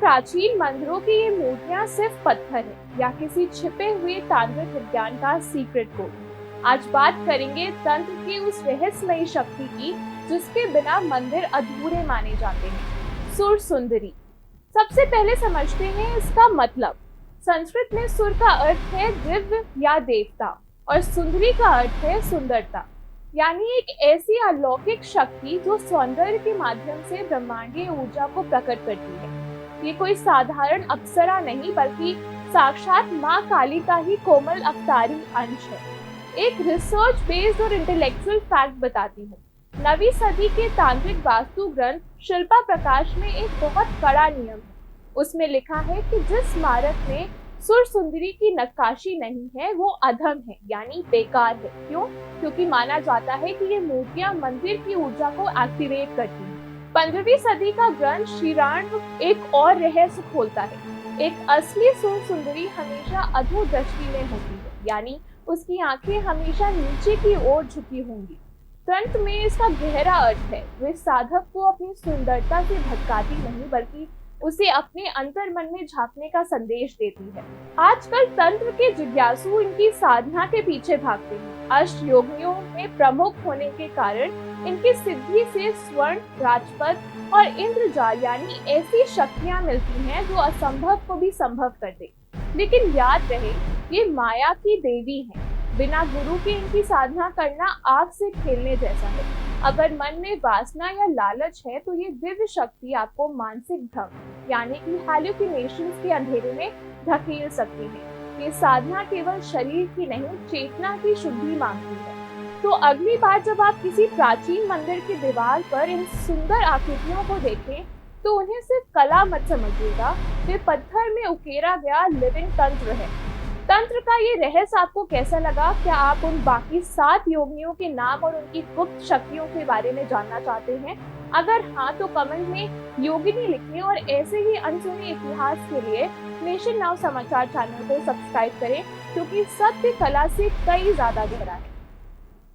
प्राचीन मंदिरों की ये मूर्तियां सिर्फ पत्थर है या किसी छिपे हुए तांत्रिक विज्ञान का सीक्रेट कोड। आज बात करेंगे तंत्र की उस रहस्यमयी शक्ति की जिसके बिना मंदिर अधूरे माने जाते हैं। सुर सुंदरी। सबसे पहले समझते हैं इसका मतलब। संस्कृत में सुर का अर्थ है दिव्य या देवता और सुंदरी का अर्थ है सुंदरता, यानी एक ऐसी अलौकिक शक्ति जो सौंदर्य के माध्यम से ब्रह्मांडीय ऊर्जा को प्रकट करती है। ये कोई साधारण अप्सरा नहीं बल्कि साक्षात माँ काली का ही कोमल अवतारी अंश है। एक रिसर्च बेस्ड और इंटेलेक्चुअल फैक्ट बताती हूँ। 9वीं सदी के तांत्रिक वास्तु ग्रंथ शिल्पा प्रकाश में एक बहुत बड़ा नियम है। उसमें लिखा है कि जिस स्मारक में सुर सुंदरी की नक्काशी नहीं है वो अधम है, यानी बेकार है। क्यों? क्योंकि माना जाता है कि ये मूर्तियां मंदिर की ऊर्जा को एक्टिवेट करती हैं। 15वीं सदी का ग्रंथ श्रीराण एक और रहस्य खोलता है। एक असली सुर सुंदरी हमेशा अधो दृष्टि में होती है, यानी उसकी आंखें हमेशा नीचे की ओर झुकी होंगी। तंत्र में इसका गहरा अर्थ है। वे साधक को अपनी सुंदरता से भटकाती नहीं बल्कि उसे अपने अंतर मन में झांकने का संदेश देती है। आजकल तंत्र के जिज्ञासु इनकी साधना के पीछे भागते हैं। अष्ट योगियों में प्रमुख होने के कारण इनकी सिद्धि से स्वर्ण, राजपद और इंद्रजाल यानी ऐसी शक्तियां मिलती हैं जो असंभव को भी संभव कर दे। लेकिन याद रहे, ये माया की देवी हैं। बिना गुरु के इनकी साधना करना आग से खेलने जैसा है। अगर मन में वासना या लालच है तो ये दिव्य शक्ति आपको मानसिक भ्रम यानी कि हैलुसिनेशंस के अंधेरे में धकेल सकती है। ये साधना केवल शरीर की नहीं, चेतना की शुद्धि मांगती है। तो अगली बार जब आप किसी प्राचीन मंदिर की दीवार पर इन सुंदर आकृतियों को देखें तो उन्हें सिर्फ कला मत समझिएगा, वे पत्थर में उकेरा गया लिविंग तंत्र है। तंत्र का ये रहस्य आपको कैसा लगा? क्या आप उन बाकी 7 योगियों के नाम और उनकी गुप्त शक्तियों के बारे में जानना चाहते हैं? अगर हाँ तो कमेंट में योगिनी लिखिए और ऐसे ही अनसुने इतिहास के लिए नेशन नाउ समाचार चैनल को सब्सक्राइब करें, क्योंकि सत्य कला से कई ज्यादा गहरा है।